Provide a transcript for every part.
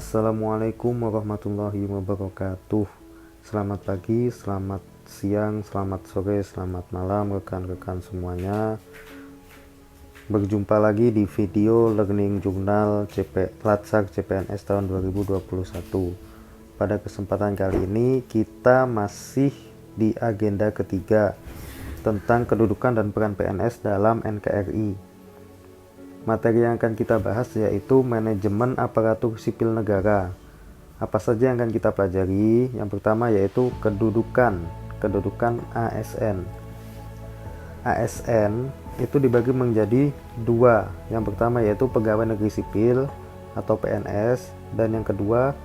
Assalamualaikum warahmatullahi wabarakatuh. Selamat pagi, selamat siang, selamat sore, selamat malam rekan-rekan semuanya. Berjumpa lagi di video Learning Journal Latsar CPNS tahun 2021. Pada kesempatan kali ini kita masih di agenda ketiga tentang kedudukan dan peran PNS dalam NKRI. Materi yang akan kita bahas yaitu manajemen aparatur sipil negara. Apa saja yang akan kita pelajari? Yang pertama yaitu kedudukan ASN. ASN itu dibagi menjadi dua. Yang pertama yaitu pegawai negeri sipil atau PNS, dan yang kedua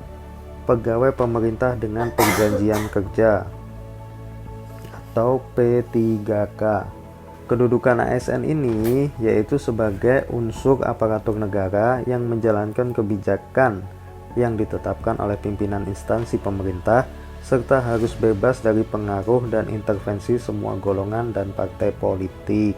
pegawai pemerintah dengan perjanjian kerja atau P3K. Kedudukan ASN ini yaitu sebagai unsur aparatur negara yang menjalankan kebijakan yang ditetapkan oleh pimpinan instansi pemerintah, serta harus bebas dari pengaruh dan intervensi semua golongan dan partai politik.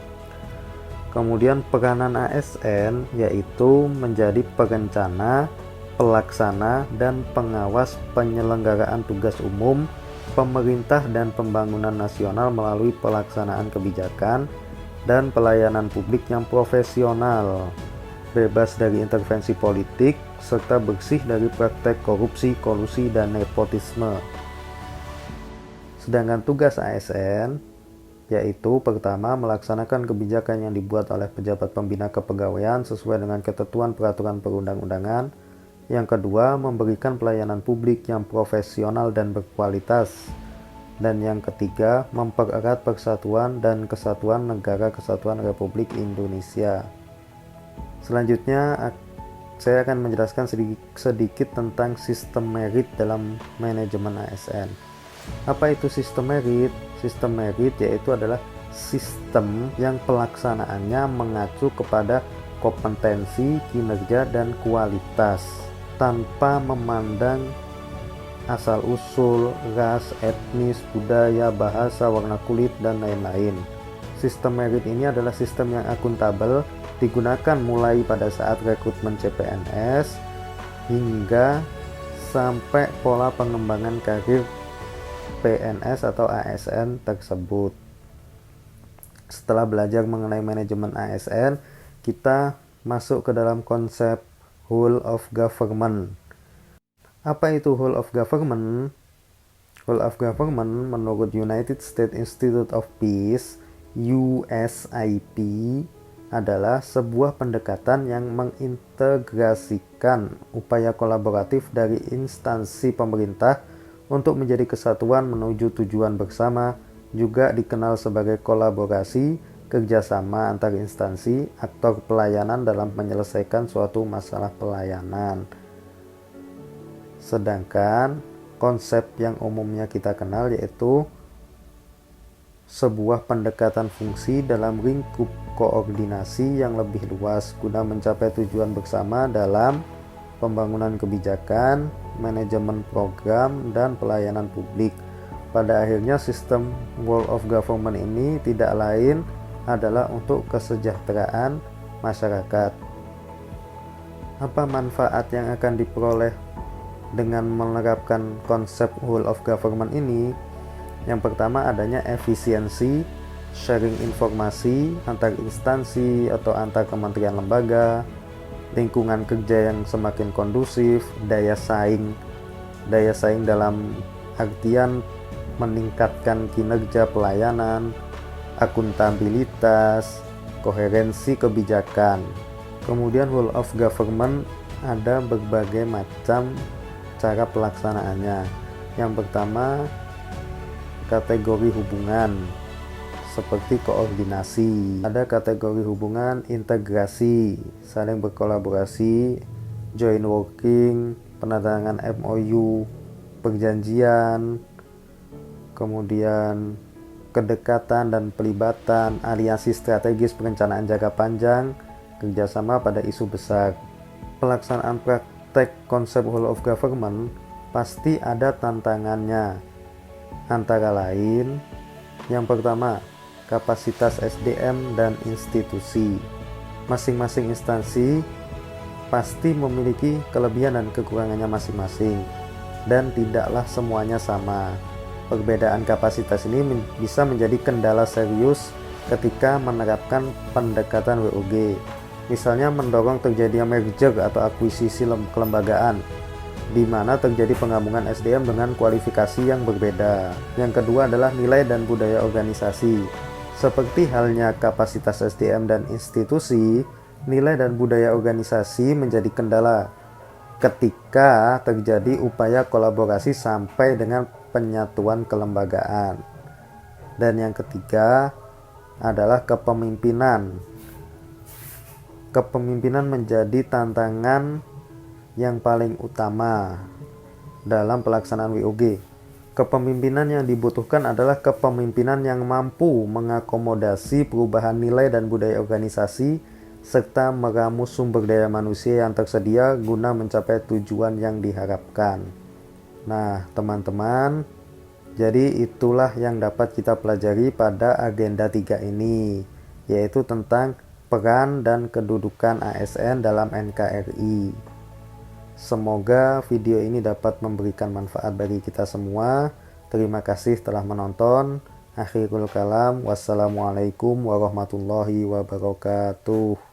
Kemudian peranan ASN yaitu menjadi perencana, pelaksana, dan pengawas penyelenggaraan tugas umum pemerintah dan pembangunan nasional melalui pelaksanaan kebijakan dan pelayanan publik yang profesional, bebas dari intervensi politik, serta bersih dari praktek korupsi, kolusi, dan nepotisme. Sedangkan tugas ASN yaitu pertama, melaksanakan kebijakan yang dibuat oleh pejabat pembina kepegawaian sesuai dengan ketentuan peraturan perundang-undangan. Yang kedua, memberikan pelayanan publik yang profesional dan berkualitas. Dan yang ketiga, mempererat persatuan dan kesatuan Negara Kesatuan Republik Indonesia. Selanjutnya, saya akan menjelaskan sedikit tentang sistem merit dalam manajemen ASN. Apa itu sistem merit? Sistem merit yaitu adalah sistem yang pelaksanaannya mengacu kepada kompetensi, kinerja, dan kualitas, tanpa memandang asal-usul, ras, etnis, budaya, bahasa, warna kulit, dan lain-lain. Sistem merit ini adalah sistem yang akuntabel, digunakan mulai pada saat rekrutmen CPNS hingga sampai pola pengembangan karir PNS atau ASN tersebut. Setelah belajar mengenai manajemen ASN, kita masuk ke dalam konsep whole of government. Apa itu whole of government? Whole of government menurut United States Institute of Peace (USIP) adalah sebuah pendekatan yang mengintegrasikan upaya kolaboratif dari instansi pemerintah untuk menjadi kesatuan menuju tujuan bersama, juga dikenal sebagai kolaborasi, kerjasama antar instansi, aktor pelayanan dalam menyelesaikan suatu masalah pelayanan. Sedangkan konsep yang umumnya kita kenal yaitu sebuah pendekatan fungsi dalam lingkup koordinasi yang lebih luas guna mencapai tujuan bersama dalam pembangunan kebijakan, manajemen program, dan pelayanan publik. Pada akhirnya sistem whole of government ini tidak lain adalah untuk kesejahteraan masyarakat. Apa manfaat yang akan diperoleh dengan menerapkan konsep whole of government ini? Yang pertama, adanya efisiensi, sharing informasi antar instansi atau antar kementerian lembaga, lingkungan kerja yang semakin kondusif, daya saing dalam artian meningkatkan kinerja pelayanan, akuntabilitas, koherensi kebijakan. Kemudian whole of government ada berbagai macam cara pelaksanaannya. Yang pertama, kategori hubungan seperti koordinasi. Ada kategori hubungan integrasi, saling berkolaborasi, joint working, penandatangan MOU, perjanjian, kemudian kedekatan dan pelibatan, aliansi strategis, perencanaan jangka panjang, kerjasama pada isu besar. Pelaksanaan praktek konsep whole of government pasti ada tantangannya. Antara lain, yang pertama, kapasitas SDM dan institusi. Masing-masing instansi pasti memiliki kelebihan dan kekurangannya masing-masing, dan tidaklah semuanya sama. Perbedaan kapasitas ini bisa menjadi kendala serius ketika menerapkan pendekatan WOG. Misalnya mendorong terjadinya merger atau akuisisi kelembagaan, di mana terjadi penggabungan SDM dengan kualifikasi yang berbeda. Yang kedua adalah nilai dan budaya organisasi. Seperti halnya kapasitas SDM dan institusi, nilai dan budaya organisasi menjadi kendala ketika terjadi upaya kolaborasi sampai dengan penyatuan kelembagaan. Dan yang ketiga adalah kepemimpinan. Kepemimpinan menjadi tantangan yang paling utama dalam pelaksanaan WOG. Kepemimpinan yang dibutuhkan adalah kepemimpinan yang mampu mengakomodasi perubahan nilai dan budaya organisasi serta meramu sumber daya manusia yang tersedia guna mencapai tujuan yang diharapkan. Nah, teman-teman, jadi itulah yang dapat kita pelajari pada agenda 3 ini, yaitu tentang peran dan kedudukan ASN dalam NKRI. Semoga video ini dapat memberikan manfaat bagi kita semua. Terima kasih telah menonton. Akhirul kalam, wassalamualaikum warahmatullahi wabarakatuh.